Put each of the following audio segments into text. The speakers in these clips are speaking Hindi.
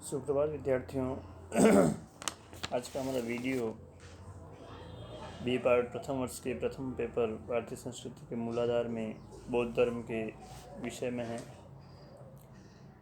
सुप्रभात विद्यार्थियों। आज का हमारा वीडियो बी पार्ट प्रथम वर्ष के प्रथम पेपर भारतीय संस्कृति के मूलाधार में बौद्ध धर्म के विषय में है।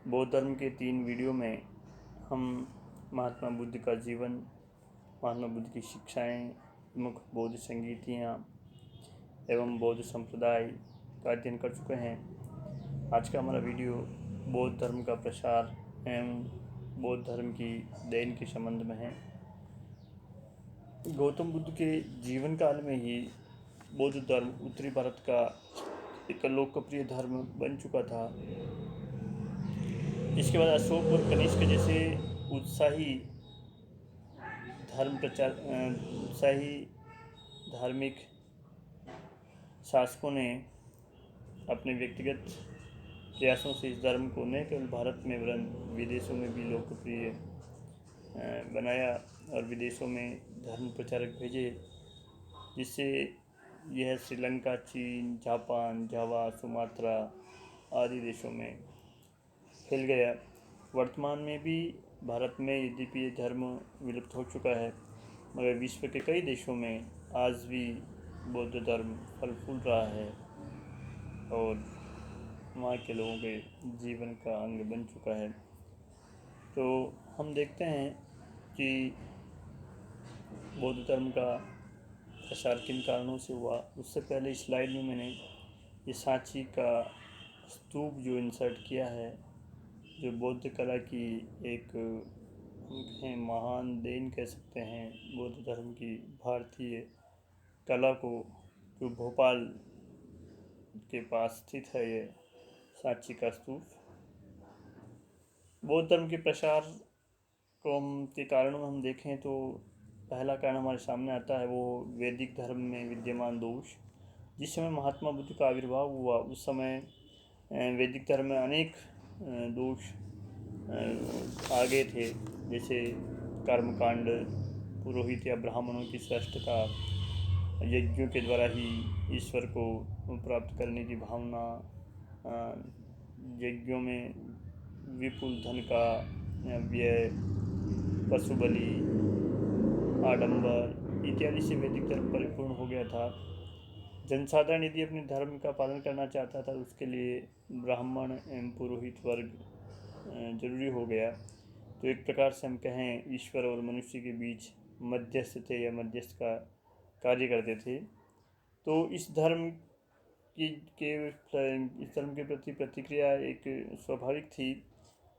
बौद्ध धर्म के 3 वीडियो में हम महात्मा बुद्ध का जीवन, महात्मा बुद्ध की शिक्षाएं, प्रमुख बौद्ध संगीतियाँ एवं बौद्ध संप्रदाय का अध्ययन कर चुके हैं। आज का हमारा वीडियो बौद्ध धर्म का प्रसार एवं बौद्ध धर्म की देन के संबंध में है। गौतम बुद्ध के जीवन काल में ही बौद्ध धर्म उत्तरी भारत का एक लोकप्रिय धर्म बन चुका था। इसके बाद अशोक और कनिष्क जैसे उत्साही धार्मिक शासकों ने अपने व्यक्तिगत प्रयासों से इस धर्म को न केवल भारत में वरन विदेशों में भी लोकप्रिय बनाया और विदेशों में धर्म प्रचारक भेजे, जिससे यह श्रीलंका, चीन, जापान, जावा, सुमात्रा आदि देशों में फैल गया। वर्तमान में भी भारत में यद्यपि ये धर्म विलुप्त हो चुका है, मगर विश्व के कई देशों में आज भी बौद्ध धर्म फल फूल रहा है और वहाँ के लोगों के जीवन का अंग बन चुका है। तो हम देखते हैं कि बौद्ध धर्म का प्रसार किन कारणों से हुआ। उससे पहले इस स्लाइड में मैंने ये सांची का स्तूप जो इंसर्ट किया है, जो बौद्ध कला की एक महान देन कह सकते हैं बौद्ध धर्म की भारतीय कला को, जो भोपाल के पास स्थित है ये सांची का स्तूप। बौद्ध धर्म के प्रसार के कारणों में हम देखें तो पहला कारण हमारे सामने आता है वो वैदिक धर्म में विद्यमान दोष। जिस समय महात्मा बुद्ध का आविर्भाव हुआ उस समय वैदिक धर्म में अनेक दोष आ गए थे, जैसे कर्मकांड, पुरोहित या ब्राह्मणों की श्रेष्ठता, यज्ञों के द्वारा ही ईश्वर को प्राप्त करने की भावना, यज्ञों में विपुल धन का व्यय, पशु बलि, आडंबर इत्यादि से वैदिक धर्म परिपूर्ण हो गया था। जनसाधारण यदि अपने धर्म का पालन करना चाहता था उसके लिए ब्राह्मण एवं पुरोहित वर्ग जरूरी हो गया। तो एक प्रकार से हम कहें ईश्वर और मनुष्य के बीच मध्यस्थ थे या मध्यस्थ का कार्य करते थे। तो इस धर्म के प्रति प्रतिक्रिया एक स्वाभाविक थी।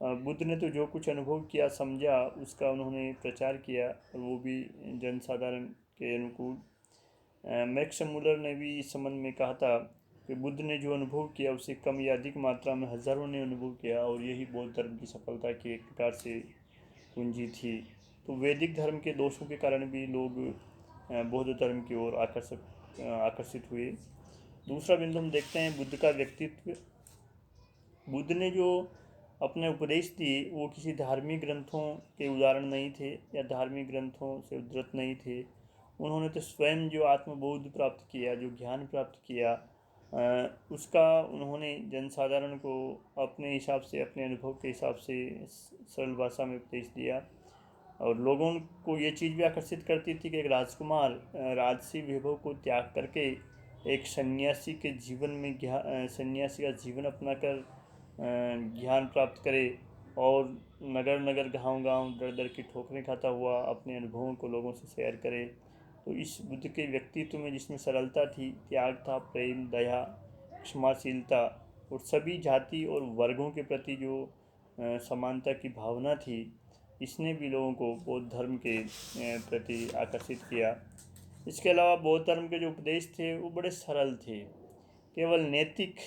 बुद्ध ने तो जो कुछ अनुभव किया समझा उसका उन्होंने प्रचार किया और वो भी जनसाधारण के अनुकूल। मैक्स मूलर ने भी इस संबंध में कहा था कि बुद्ध ने जो अनुभव किया उसे कम या अधिक मात्रा में हजारों ने अनुभव किया और यही बौद्ध धर्म की सफलता की एक प्रकार से कुंजी थी। तो वैदिक धर्म के दोषों के कारण भी लोग बौद्ध धर्म की ओर आकर्षित हुए। दूसरा बिंदु हम देखते हैं बुद्ध का व्यक्तित्व। बुद्ध ने जो अपने उपदेश दिए वो किसी धार्मिक ग्रंथों के उदाहरण नहीं थे या धार्मिक ग्रंथों से उद्धृत नहीं थे। उन्होंने तो स्वयं जो आत्मबोध प्राप्त किया, जो ज्ञान प्राप्त किया, उसका उन्होंने जनसाधारण को अपने हिसाब से, अपने अनुभव के हिसाब से सरल भाषा में उपदेश दिया। और लोगों को ये चीज़ भी आकर्षित करती थी कि एक राजकुमार राजसी वैभव को त्याग करके एक सन्यासी के जीवन में सन्यासी का जीवन अपनाकर ज्ञान प्राप्त करे और नगर नगर, गांव गांव, दर दर की ठोकरें खाता हुआ अपने अनुभवों को लोगों से शेयर करे। तो इस बुद्ध के व्यक्तित्व में जिसमें सरलता थी, त्याग था, प्रेम, दया, क्षमाशीलता और सभी जाति और वर्गों के प्रति जो समानता की भावना थी, इसने भी लोगों को बौद्ध धर्म के प्रति आकर्षित किया। इसके अलावा बौद्ध धर्म के जो उपदेश थे वो बड़े सरल थे। केवल नैतिक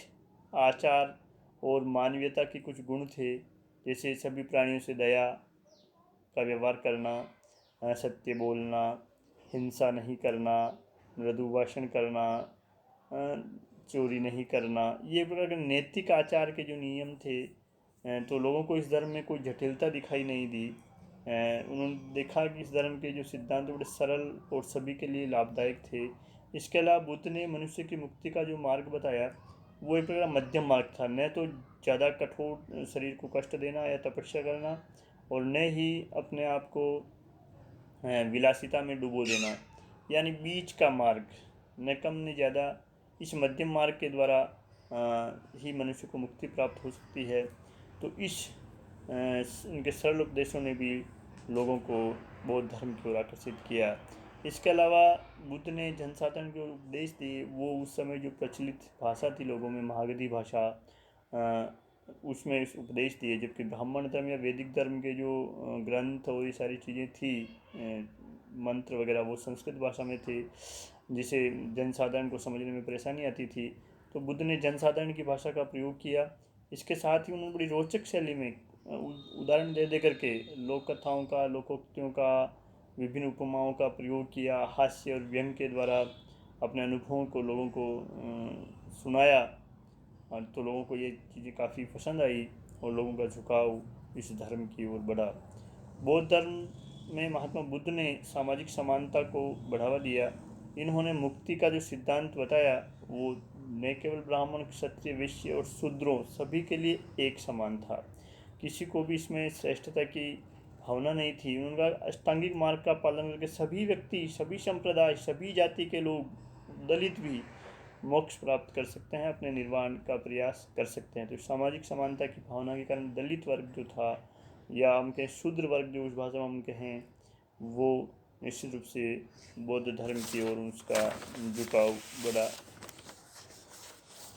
आचार और मानवीयता के कुछ गुण थे, जैसे सभी प्राणियों से दया का व्यवहार करना, सत्य बोलना, हिंसा नहीं करना, मृदु भाषण करना, चोरी नहीं करना, ये प्रकार के नैतिक आचार के जो नियम थे। तो लोगों को इस धर्म में कोई जटिलता दिखाई नहीं दी। उन्होंने देखा कि इस धर्म के जो सिद्धांत बड़े सरल और सभी के लिए लाभदायक थे। इसके अलावा बुद्ध ने मनुष्य की मुक्ति का जो मार्ग बताया वो एक प्रकार मध्यम मार्ग था, न तो ज़्यादा कठोर शरीर को कष्ट देना या तपस्या करना और न ही अपने आप को विलासिता में डुबो देना, यानी बीच का मार्ग, न कम न ज़्यादा। इस मध्यम मार्ग के द्वारा ही मनुष्य को मुक्ति प्राप्त हो सकती है। तो इनके सरल उपदेशों ने भी लोगों को बौद्ध धर्म की ओर आकर्षित किया। इसके अलावा बुद्ध ने जनसाधारण को उपदेश दिए, वो उस समय जो प्रचलित भाषा थी लोगों में, महागधी भाषा, उसमें इस उपदेश दिए। जबकि ब्राह्मण धर्म या वैदिक धर्म के जो ग्रंथ और ये सारी चीज़ें थी, मंत्र वगैरह, वो संस्कृत भाषा में थे, जिसे जनसाधारण को समझने में परेशानी आती थी। तो बुद्ध ने जनसाधारण की भाषा का प्रयोग किया। इसके साथ ही उन्होंने बड़ी रोचक शैली में उदाहरण दे दे करके लोक कथाओं का, लोकोक्तियों का, विभिन्न उपमाओं का प्रयोग किया। हास्य और व्यंग के द्वारा अपने अनुभवों को लोगों को सुनाया। तो लोगों को ये चीज़ें काफ़ी पसंद आई और लोगों का झुकाव इस धर्म की ओर बढ़ा। बौद्ध धर्म में महात्मा बुद्ध ने सामाजिक समानता को बढ़ावा दिया। इन्होंने मुक्ति का जो सिद्धांत बताया, वो न केवल ब्राह्मण, क्षत्रिय, वैश्य और शूद्रों सभी के लिए एक समान था। किसी को भी इसमें श्रेष्ठता की भावना नहीं थी। उनका अष्टांगिक मार्ग का पालन करके सभी व्यक्ति, सभी संप्रदाय, सभी जाति के लोग, दलित भी मोक्ष प्राप्त कर सकते हैं, अपने निर्वाण का प्रयास कर सकते हैं। तो सामाजिक समानता की भावना के कारण दलित वर्ग जो था, या हम कहें शूद्र वर्ग जो उस भाषा में हम कहें, वो निश्चित रूप से बौद्ध धर्म की ओर उसका झुकाव बढ़ा।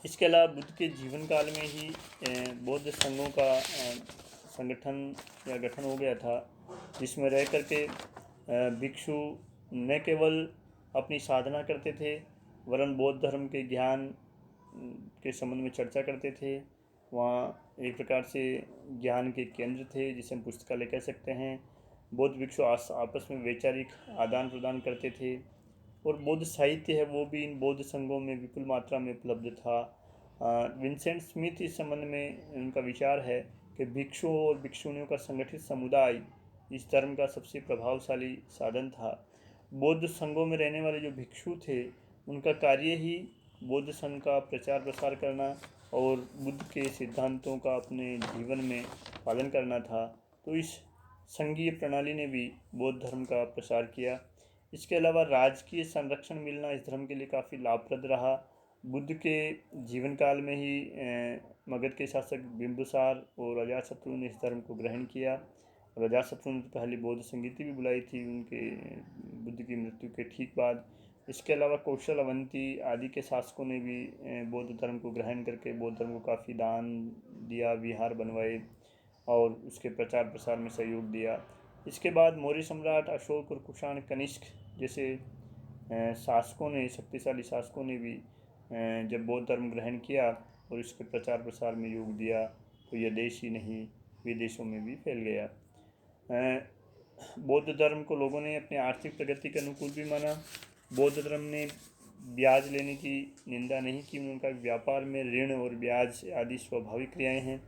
इसके अलावा बुद्ध के जीवन काल में ही बौद्ध संघों का संगठन या गठन हो गया था, जिसमें रह करके भिक्षु न केवल अपनी साधना करते थे, वरन बौद्ध धर्म के ज्ञान के संबंध में चर्चा करते थे। वहाँ एक प्रकार से ज्ञान के केंद्र थे, जिसे हम पुस्तकालय कह सकते हैं। बौद्ध भिक्षु आपस में वैचारिक आदान प्रदान करते थे, और बौद्ध साहित्य है वो भी इन बौद्ध संघों में विपुल मात्रा में उपलब्ध था। विंसेंट स्मिथ इस संबंध में उनका विचार है कि भिक्षुओं और भिक्षुणियों का संगठित समुदाय इस धर्म का सबसे प्रभावशाली साधन था। बौद्ध संघों में रहने वाले जो भिक्षु थे, उनका कार्य ही बौद्ध संघ का प्रचार प्रसार करना और बुद्ध के सिद्धांतों का अपने जीवन में पालन करना था। तो इस संघीय प्रणाली ने भी बौद्ध धर्म का प्रसार किया। इसके अलावा राजकीय संरक्षण मिलना इस धर्म के लिए काफ़ी लाभप्रद रहा। बुद्ध के जीवन काल में ही मगध के शासक बिंदुसार और अजातशत्रु ने इस धर्म को ग्रहण किया। और अजातशत्रु ने पहली बौद्ध संगीति भी बुलाई थी उनके बुद्ध की मृत्यु के ठीक बाद। इसके अलावा कौशल, अवंती आदि के शासकों ने भी बौद्ध धर्म को ग्रहण करके बौद्ध धर्म को काफ़ी दान दिया, विहार बनवाए और उसके प्रचार प्रसार में सहयोग दिया। इसके बाद मौर्य सम्राट अशोक और कुषाण कनिष्क जैसे शासकों ने, शक्तिशाली शासकों ने भी जब बौद्ध धर्म ग्रहण किया और इसके प्रचार प्रसार में योग दिया, तो यह देश ही नहीं विदेशों में भी फैल गया। बौद्ध धर्म को लोगों ने अपने आर्थिक प्रगति के अनुकूल भी माना। बौद्ध धर्म ने ब्याज लेने की निंदा नहीं की। उनका व्यापार में ऋण और ब्याज आदि स्वाभाविक क्रियाएं हैं।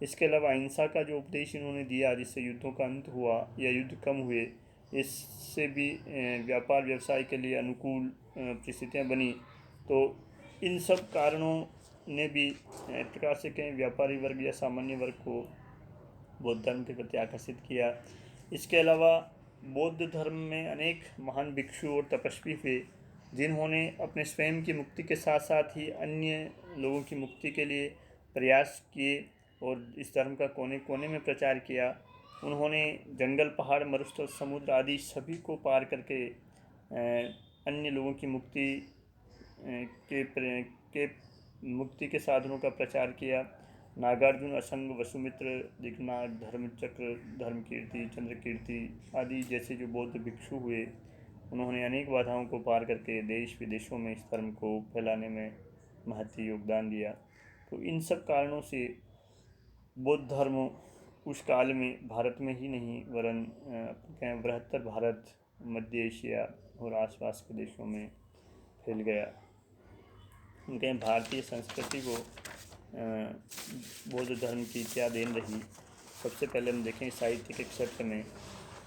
इसके अलावा अहिंसा का जो उपदेश इन्होंने दिया, जिससे युद्धों का अंत हुआ या युद्ध कम हुए, इससे भी व्यापार व्यवसाय के लिए अनुकूल परिस्थितियाँ बनी। तो इन सब कारणों ने भी एक प्रकार से कहें व्यापारी वर्ग या सामान्य वर्ग को बौद्ध धर्म के प्रति आकर्षित किया। इसके अलावा बौद्ध धर्म में अनेक महान भिक्षु और तपस्वी थे, जिन्होंने अपने स्वयं की मुक्ति के साथ साथ ही अन्य लोगों की मुक्ति के लिए प्रयास किए और इस धर्म का कोने कोने में प्रचार किया। उन्होंने जंगल, पहाड़, मरुस्थल, समुद्र आदि सभी को पार करके अन्य लोगों की मुक्ति के साधनों का प्रचार किया। नागार्जुन, असंग, वसुमित्र, दिग्नाग, धर्मचक्र, धर्मकीर्ति, चंद्रकीर्ति आदि जैसे जो बौद्ध भिक्षु हुए, उन्होंने अनेक बाधाओं को पार करके देश विदेशों में इस धर्म को फैलाने में महत्वपूर्ण योगदान दिया। तो इन सब कारणों से बौद्ध धर्म उस काल में भारत में ही नहीं वरन बृहत्तर भारत, मध्य एशिया और आसपास के देशों में फैल गया। कहें भारतीय संस्कृति को बौद्ध धर्म की क्या देन रही। सबसे पहले हम देखें साहित्य के क्षेत्र में,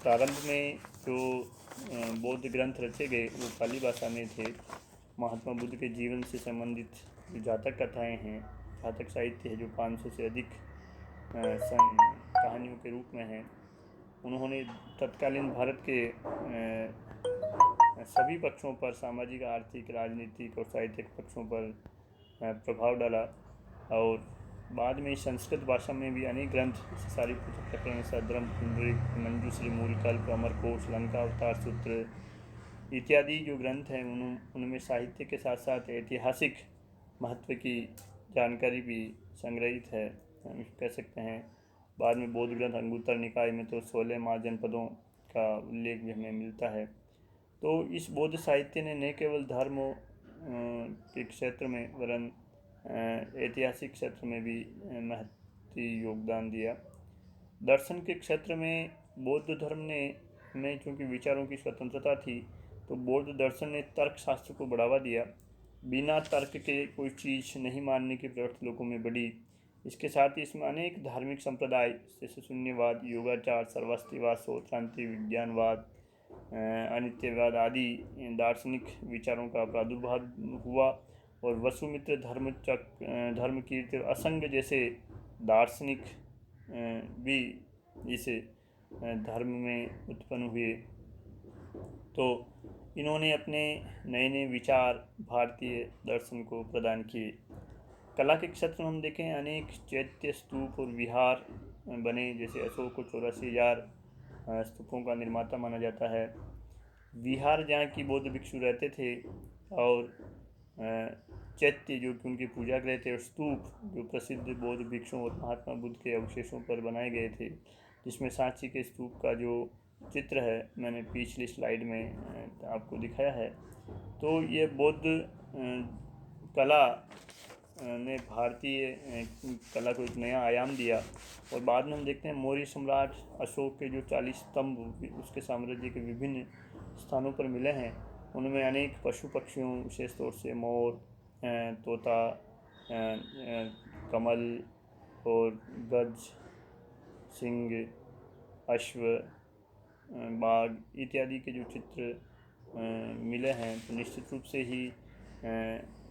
प्रारंभ में जो बौद्ध ग्रंथ रचे गए वो पाली भाषा में थे। महात्मा बुद्ध के जीवन से संबंधित जो जातक कथाएं हैं, जातक साहित्य है, जो 500 से अधिक कहानियों के रूप में है, उन्होंने तत्कालीन भारत के सभी पक्षों पर, सामाजिक, आर्थिक, राजनीतिक और साहित्यिक पक्षों पर प्रभाव डाला। और बाद में संस्कृत भाषा में भी अनेक ग्रंथ, सारिपुत्र प्रकरण, सद्रम, पुंडरीक, मंजूश्री, मूलकल्प, अमरकोश, लंका अवतार सूत्र इत्यादि जो ग्रंथ हैं उनमें साहित्य के साथ साथ ऐतिहासिक महत्व की जानकारी भी संग्रहित है, हम कह सकते हैं। बाद में बौद्ध ग्रंथ अंगुत्तर निकाय में तो 16 महाजनपदों का उल्लेख भी हमें मिलता है। तो इस बौद्ध साहित्य ने न केवल धर्म के क्षेत्र में वरन ऐतिहासिक क्षेत्र में भी महत्वपूर्ण योगदान दिया। दर्शन के क्षेत्र में बौद्ध धर्म में चूँकि विचारों की स्वतंत्रता थी, तो बौद्ध दर्शन ने तर्क शास्त्र को बढ़ावा दिया। बिना तर्क के कोई चीज़ नहीं मानने की प्रवृत्ति लोगों में बढ़ी। इसके साथ ही इसमें अनेक धार्मिक संप्रदाय जैसे शून्यवाद, योगाचार, सर्वास्तिवाद, शोधक्रांति, विज्ञानवाद, अनित्यवाद आदि दार्शनिक विचारों का प्रादुर्भाव हुआ। और वसुमित्र, धर्मकीर्ति, असंग जैसे दार्शनिक भी इस धर्म में उत्पन्न हुए। तो इन्होंने अपने नए नए विचार भारतीय दर्शन को प्रदान किए। कला के क्षेत्र में हम देखें, अनेक चैत्य, स्तूप और विहार बने। जैसे अशोक को 84,000 स्तूपों का निर्माता माना जाता है। विहार जहाँ की बौद्ध भिक्षु रहते थे, और चैत्य जो कि उनके पूजा गृह थे, और स्तूप जो प्रसिद्ध बौद्ध भिक्षुओं और महात्मा बुद्ध के अवशेषों पर बनाए गए थे, जिसमें सांची के स्तूप का जो चित्र है मैंने पिछली स्लाइड में आपको दिखाया है। तो ये बौद्ध कला ने भारतीय कला को एक नया आयाम दिया। और बाद में हम देखते हैं मौर्य सम्राट अशोक के जो 40 स्तंभ उसके साम्राज्य के विभिन्न स्थानों पर मिले हैं, उनमें अनेक पशु पक्षियों, विशेष तौर से मोर, तोता, कमल और गज, सिंह, अश्व, बाघ इत्यादि के जो चित्र मिले हैं। तो निश्चित रूप से ही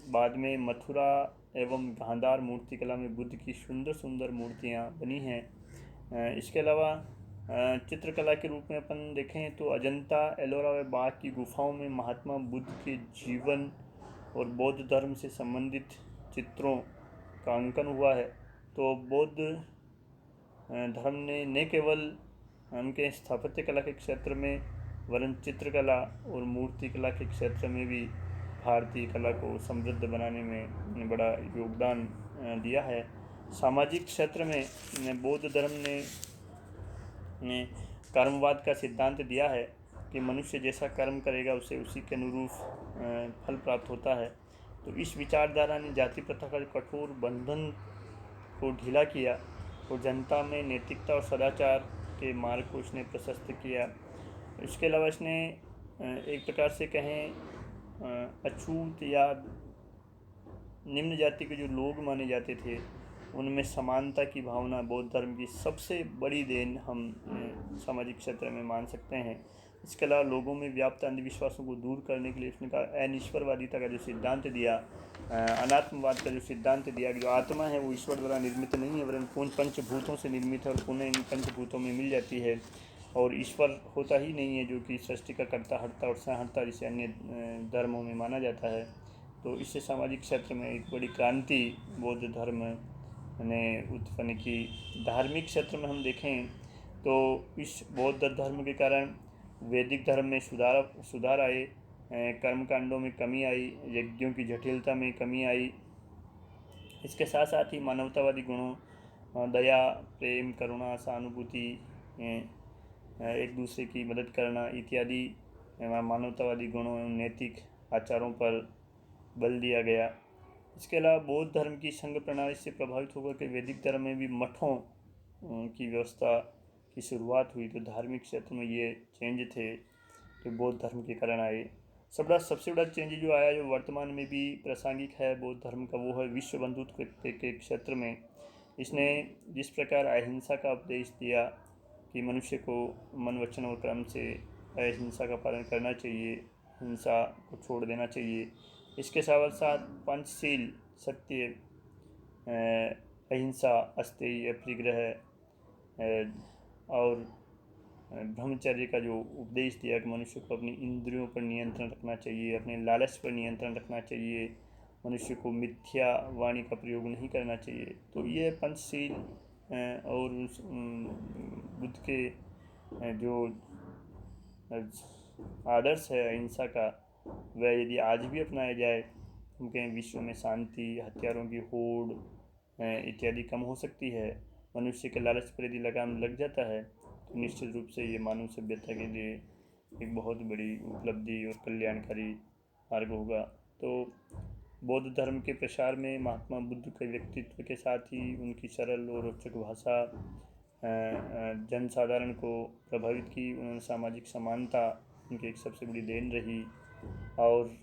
बाद में मथुरा एवं गांधार मूर्तिकला में बुद्ध की सुंदर सुंदर मूर्तियाँ बनी हैं। इसके अलावा चित्रकला के रूप में अपन देखें तो अजंता, एलोरा व बाघ की गुफाओं में महात्मा बुद्ध के जीवन और बौद्ध धर्म से संबंधित चित्रों का अंकन हुआ है। तो बौद्ध धर्म ने न केवल उनके स्थापत्य कला के क्षेत्र में वरन चित्रकला और मूर्तिकला के क्षेत्र में भी भारतीय कला को समृद्ध बनाने में बड़ा योगदान दिया है। सामाजिक क्षेत्र में बौद्ध धर्म ने कर्मवाद का सिद्धांत दिया है कि मनुष्य जैसा कर्म करेगा उसे उसी के अनुरूप फल प्राप्त होता है। तो इस विचारधारा ने जाति प्रथा का कठोर बंधन को ढीला किया और जनता में नैतिकता और सदाचार के मार्ग को इसने प्रशस्त किया। इसके अलावा इसने एक प्रकार से कहें अछूत या निम्न जाति के जो लोग माने जाते थे, उनमें समानता की भावना बौद्ध धर्म की सबसे बड़ी देन हम सामाजिक क्षेत्र में मान सकते हैं। इसके अलावा लोगों में व्याप्त अंधविश्वासों को दूर करने के लिए उसने कहा अनिश्वरवादिता का जो सिद्धांत दिया, अनात्मवाद का जो सिद्धांत दिया कि जो आत्मा है वो ईश्वर द्वारा निर्मित नहीं है वरन पंचभूतों से निर्मित है और पुनः इन पंचभूतों में मिल जाती है, और ईश्वर होता ही नहीं है जो कि सृष्टि का कर्ता, हर्ता और सहर्ता जिसे अन्य धर्मों में माना जाता है। तो इससे सामाजिक क्षेत्र में एक बड़ी क्रांति बौद्ध धर्म ने उत्पन्न की। धार्मिक क्षेत्र में हम देखें तो इस बौद्ध धर्म के कारण वैदिक धर्म में सुधार आए, कर्मकांडों में कमी आई, यज्ञों की जटिलता में कमी आई। इसके साथ साथ ही मानवतावादी गुणों दया, प्रेम, करुणा, सहानुभूति, एक दूसरे की मदद करना इत्यादि मानवतावादी गुणों एवं नैतिक आचारों पर बल दिया गया। इसके अलावा बौद्ध धर्म की संघ प्रणाली से प्रभावित होकर के वैदिक धर्म में भी मठों की व्यवस्था की शुरुआत हुई। तो धार्मिक क्षेत्र में ये चेंज थे जो बौद्ध धर्म के कारण आए। सबसे बड़ा चेंज जो आया, जो वर्तमान में भी प्रासंगिक है बौद्ध धर्म का, वो है विश्व बंधुत्व के क्षेत्र में। इसने जिस प्रकार अहिंसा का उपदेश दिया कि मनुष्य को मन, वचन और कर्म से अहिंसा का पालन करना चाहिए, हिंसा को छोड़ देना चाहिए। इसके साथ साथ पंचशील, सत्य, अहिंसा, अस्तेय, अपरिग्रह और ब्रह्मचर्य का जो उपदेश दिया कि मनुष्य को अपनी इंद्रियों पर नियंत्रण रखना चाहिए, अपने लालच पर नियंत्रण रखना चाहिए, मनुष्य को मिथ्या वाणी का प्रयोग नहीं करना चाहिए। तो ये पंचशील और उस बुद्ध के जो आदर्श है अहिंसा का, वह यदि आज भी अपनाया जाए, हम कहें विश्व में शांति, हथियारों की होड़ इत्यादि कम हो सकती है। मनुष्य के लालच पर यदि लगाम लग जाता है तो निश्चित रूप से ये मानव सभ्यता के लिए एक बहुत बड़ी उपलब्धि और कल्याणकारी मार्ग होगा। तो बौद्ध धर्म के प्रसार में महात्मा बुद्ध के व्यक्तित्व के साथ ही उनकी सरल और रोचक भाषा जनसाधारण को प्रभावित की। उन्होंने सामाजिक समानता उनकी एक सबसे बड़ी देन रही, और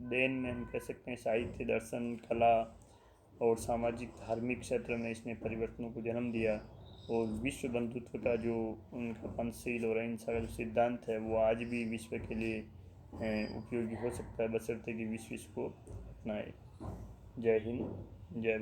देन में हम कह सकते हैं साहित्य, दर्शन, कला और सामाजिक धार्मिक क्षेत्र में इसने परिवर्तनों को जन्म दिया। और विश्व बंधुत्व का जो उनका पंचशील और अहिंसा का जो सिद्धांत है वो आज भी विश्व के लिए उपयोगी हो सकता है, बशर्ते कि विश्व इसको अपनाए। जय हिंद, जय भारत।